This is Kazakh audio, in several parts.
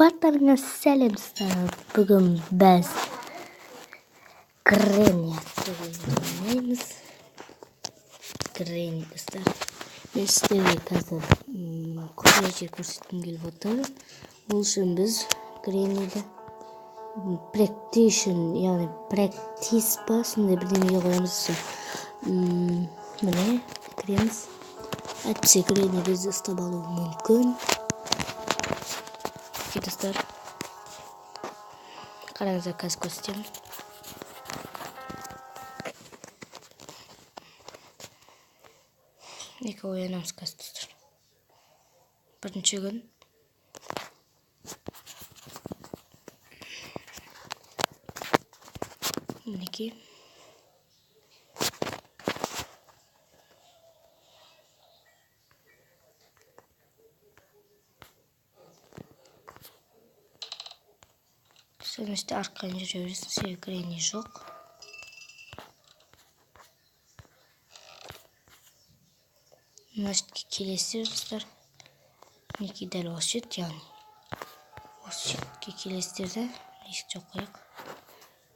Барларыңа сәлем достар. Бүгін біз Гренни атты ойнаймыз. Гренни достар. Мен сіздерге қазір көбірек көрсеткім келіп отыр. Ол үшін біз Гренниді яғни практис па сондай бірдемеге қоямыз. Міне кіреміз. Әйтпесе Гренни бізді ұстап алуы мүмкін. Достар, қараңыздар, қазір көрсетемін. Екі оянамыз қазір достар. Бірінші күн. Мінекей. Сонышты арқайын жүре бересің, себебі Гренни жоқ. Мына жерге келесіздер достар. Мінекей дәл осы жер, яғни осы жерге келесіздер де есік жоқ қояйық.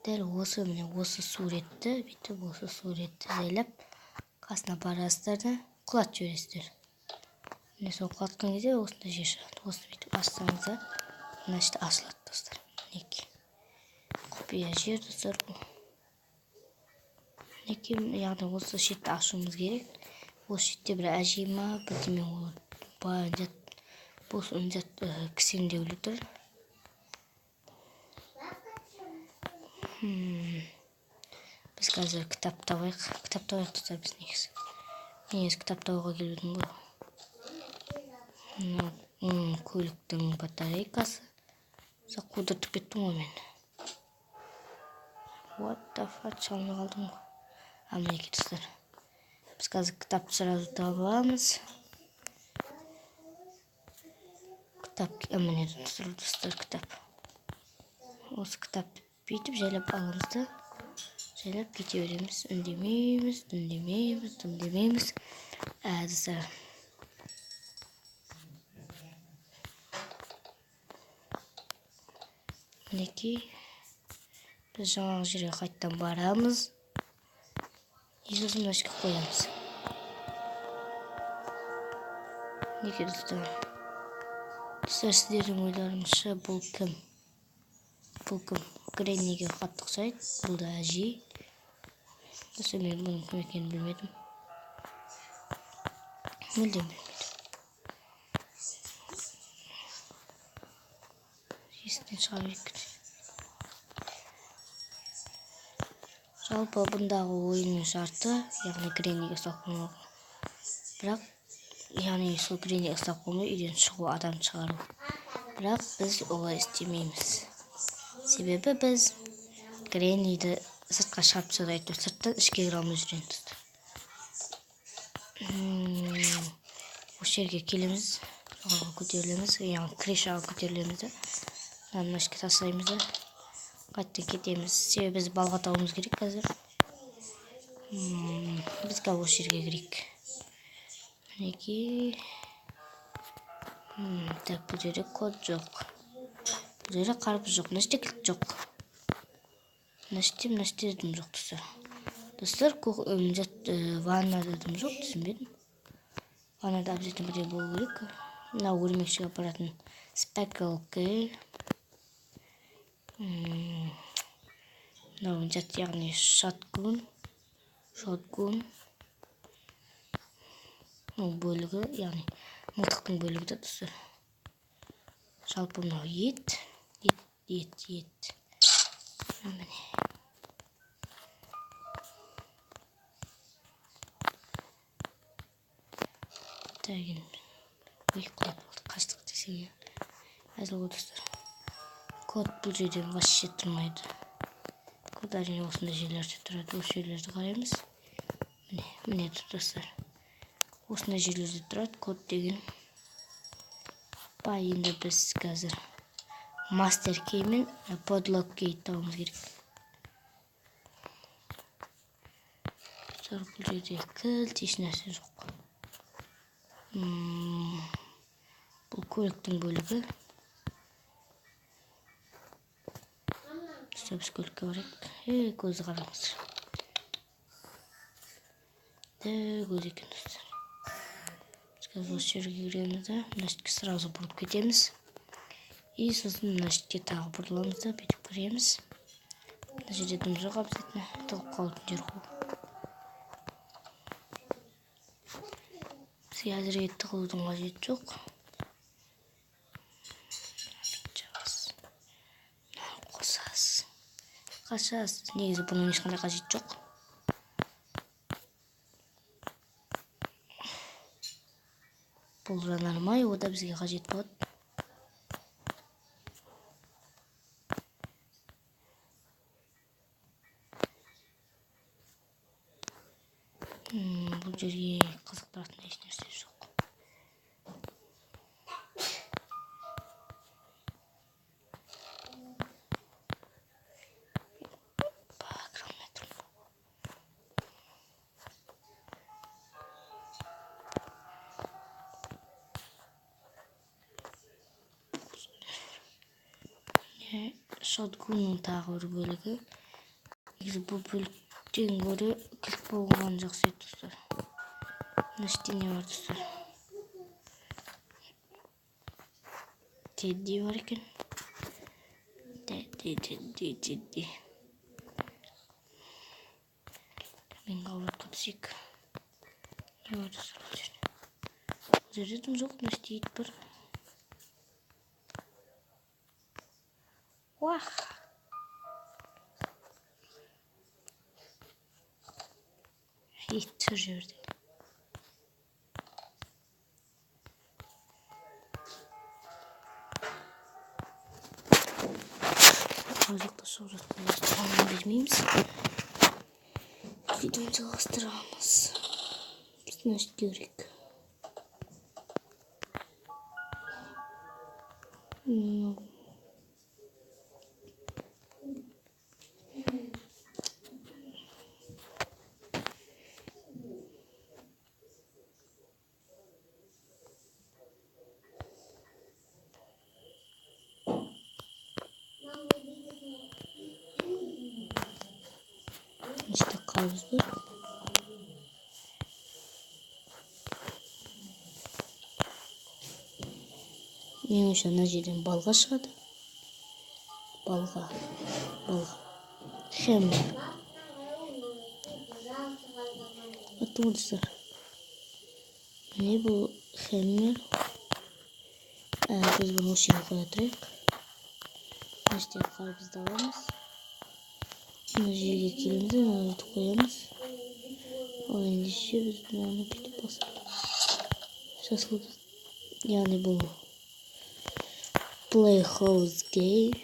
Дәл осы, міне осы суретті, бүйтіп осы суретті жайлап қасына барасыздар да құлатып жібересіздер. Міне сол құлатқан кезде осында жер шығады. Осы бүйтіп ассаңыздар, мына жерде ашылады достар. Мінекей құпия жер достар. Мінекей, яғни осы шетті ашуымыз керек. Осы шетте бір әжей ма, бірдеме ол баян жат, босын жат кісендеулі тұр. Біз қазір кітап табайық. Кітап табайық достар, біз негізі. Негізі кітап табуға келудім ғой. Көліктің батарейкасы. Қудыртып кеттім ғой мен. What the fuck, шалмай қалдым ғой. Мінекей достар. Біз қазір кітапты сразу табамыз. Міне достар, кітап. Осы кітапты бүйтіп жайлап аламыз да, жайлап кете береміз. Үндемейміз. Достар. Мінекей. Біз жаңағы жерге қайттан барамыз. Езосын мәшке қоямыз. Мінекей достар. Достар, сіздердің ойларыңызша бұл кім? Гренниге қатты ұқсайды. Бұл да әжей. Достар, мен бұның кім екенін білмедім. Мүлдем білмедім. Есіктен шығарып еккен. Жалпы бұндағы ойынның шарты, яғни Гренниге ұстап қоймау. Бірақ, яғни сол Гренниге ұстап қоймай үйден шығу, адам шығару. Бірақ біз олай істемейміз. Себебі біз Гренниді сыртқа шығарып тастауды айтып, сырттан ішке кіре алмай жүреміз. Осы жерге келеміз, жоғарыға көтерілеміз, яғни крышаға көтерілеміз. Мына ішке тастаймыз да, қайттан кетеміз. Себебі біз балға тауымыз керек қазір. Біз қазір осы жерге кірейік. Мінекей. Так, бұл жерде код жоқ. Бұл жерде қарпыз жоқ. Мына жерде кілт жоқ. Мына жерде дым жоқ достар. Достар, ваннада дым жоқ, түсінбедім. Ваннада обязательно бірде болу керек. Мына өрмекшіге апаратын спекл кейл. Мынау жат, яғни шотгун. Бұл бөлігі, яғни мылтықтың бөлігі да достар. Жалпы мынау ет. Міне. Тәген ұйқылап қаштық десең. Әзіл ғой достар. Код бұл жерден вообще тұрмайды. Код әрине осында жерлерде тұрады. Осы жерлерді қараймыз. Міне достар. Осында жерлерде тұрады код деген. Енді біз қазір мастер кей мен подлог кей табуымыз керек. Бұл жерде кілт еш нәрсе жоқ. Бұл көліктің бөлігі. Dostlar biz kölükке barayık. Көзі қараңыздар. Көз екен достар. Biz қазір осы жерге кіреміз да, мына жерге сразу бұрып кетеміз. И сосын мына жерге тағы бұрыламыз да, бүйтіп кіреміз. Мына жерде дым жоқ обязательно, тығып қалатын жер ғой. Бізге әзірге тығылудың қажеті жоқ. Қосасыз. Қашасыз. Негізі бұның ешқандай қажеті жоқ. Бұл жанармай, о да бізге қажет болады. Бұл жерге қызықтыратын еш нәрсе жоқ. Шотгунның тағы бір бөлігі. Негізі бұл бөліктен гөрі кілт болған жақсы еді достар. Мына жерде не бар достар? Тедди бар екен. Тедди. Мен қабатқа түсейік. Не бар достар бұл жерде? Бұл жерде дым жоқ, мына жерде ит бар. Уах! Ит тұр жерде. Азықта шығып жатқан ешқанын бермейміз. Видеоны жалғастырамыз. Біз мына жерге кірейік. İşte kavuzdur. Neymiş ana жерден балға шығады. Балға. Хеммер. Атыңыздар. Не бұл хеммер? Біз бұны осы жерге қоя тұрайық. Мына жердегі қарбызды аламыз. Мына жерге келеміз, мынаны қоямыз. Ал ендеше біз мынаны бүйтіп басамыз. Жасылды. Яғни бұл Playhouse Game.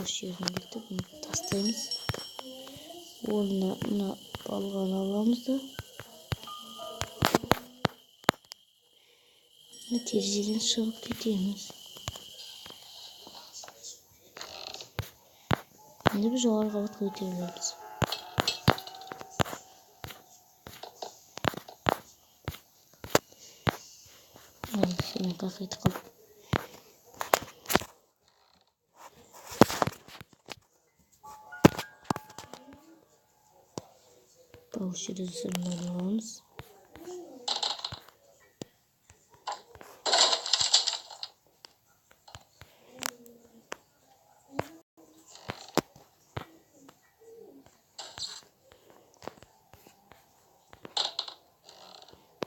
Осы жерін келтіп, бұны тастаймыз. Орнына мына балғаны аламыз да. Терезеден шығып кетеміз. Енді біз жоғары қабатқа көтерілеміз. Мен қақайтып қалып. Осы жерде сырманы аламыз.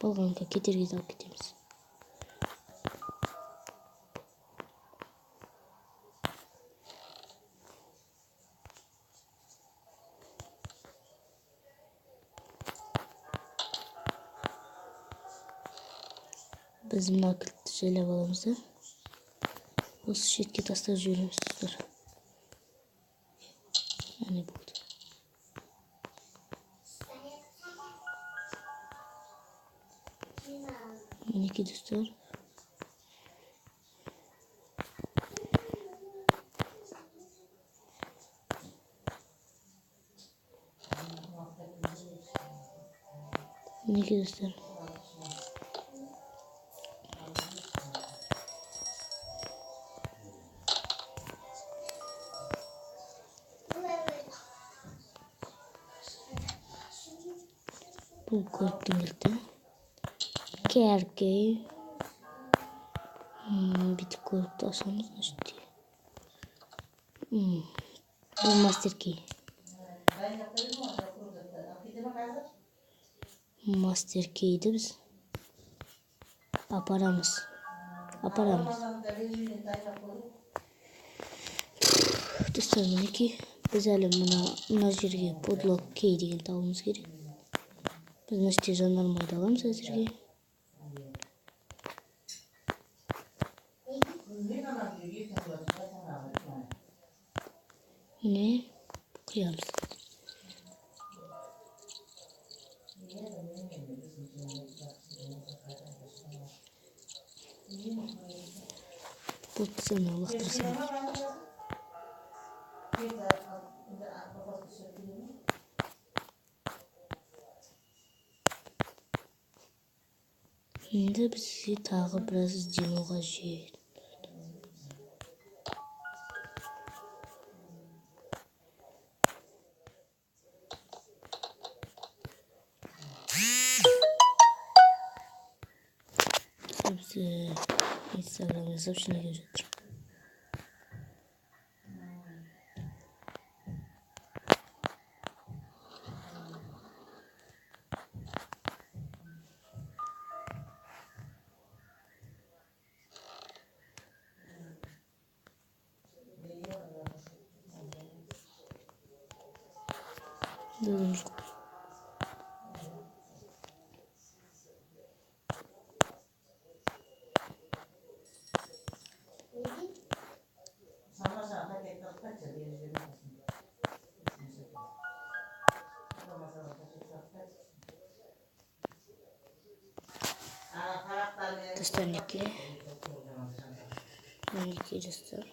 Балғанға кетерге алып кетеміз. Biz mына кілтті жайлап аламыз да. Осы шетке тастап жібереміз достар. Әне болды. Мінекей достар. Мінекей достар. ko'rib keldi. Kerkey. Bitib ko'ribdi olsangiz işte. Bu Master Key. Master Key'di biz. Aparamız. Dostlarım ki biz әлі мына жерге подлог key деген табуымыз керек. Biz işte жанармайды аламыз әзірге. Yine kıyamız. Bu sana ulaştırsın. Şimdi bizi tağı biraz izleyene қажет. Bizi Instagram'da сообщение келіп жатыр. Dostlarniki dostlar.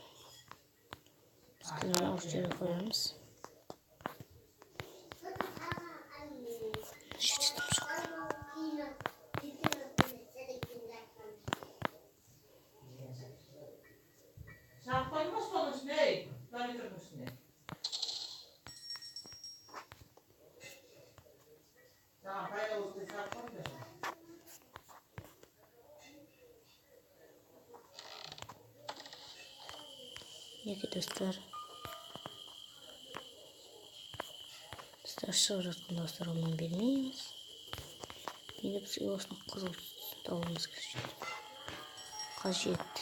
Biz ortaya koyarız. Neki dostlar. Dostlar dostlar olmayı bilmeyiz. Yine biz yuvasını kızıl davulumuz қажет.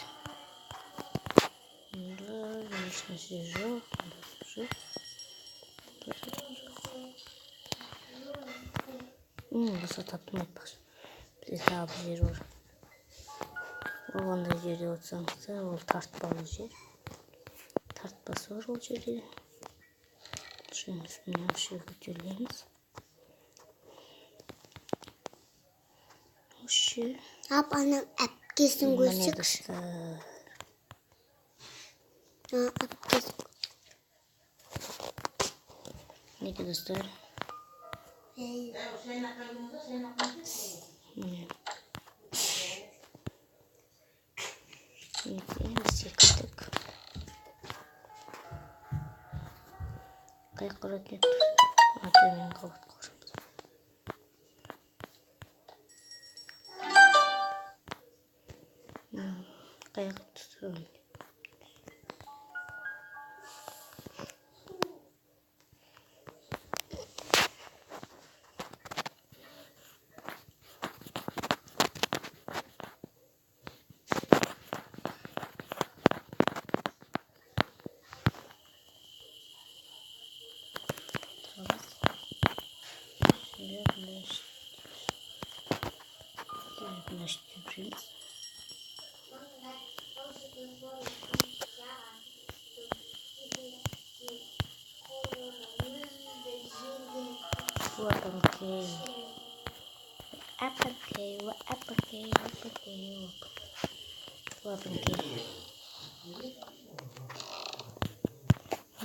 Bunda hiç нәрсе жоқ. Бұса таптым айтпақшы. Бізде тағы бір жер бар. Оғандай жерде отырсаңыздар, ол тартпалы жер. Тартпасы бар ол жерде. Шының үстіне осы көтерілеміз. Осы. Анам әпкесін көрсекші. Әпкесін. Неге достар? Секілдік. Қайқыра кетті. Атымен қабат қорымыз. Қайқы тұтырым.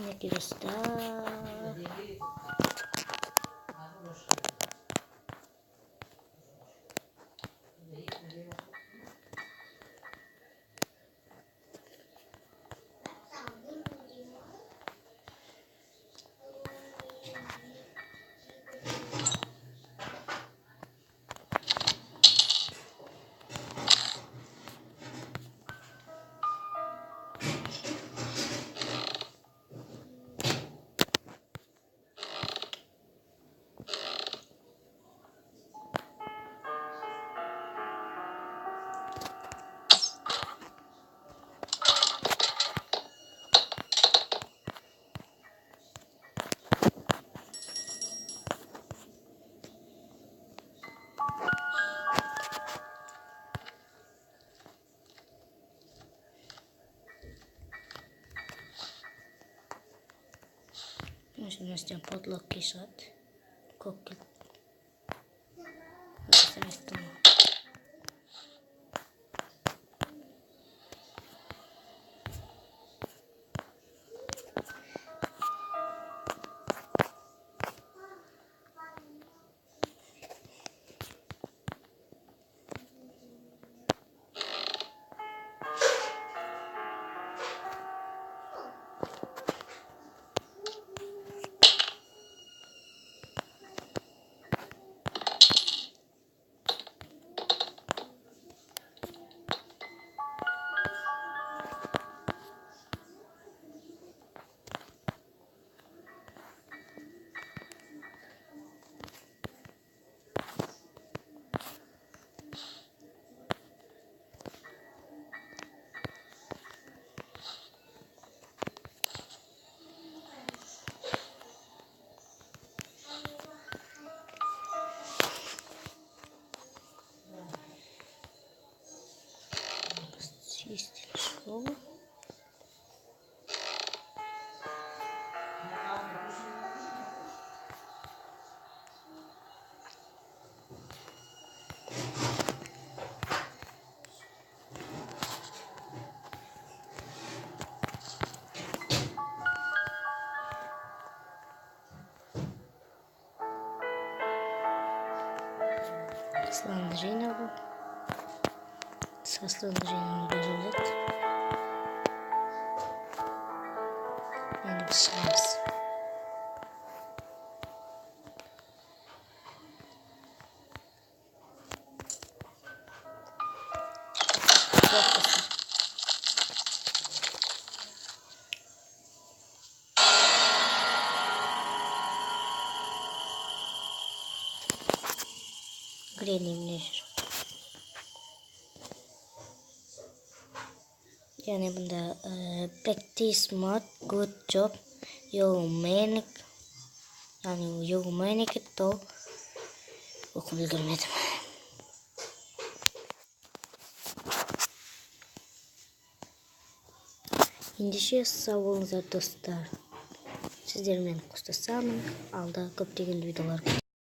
Neki dostlar. Sebastian Potlak Kişat. Kokil. Sebastian. Чистили школу. Сыландырение bu. Saslandırıyorum gözület. Yani bir şans. Çok kısa. Granny Measure. Yani bunda practice mode, good job, you manic. Yani you manic itu okul görmedim. Endişe sağ olun dostlar. Sizlerle kutlasam alda köptegen videolar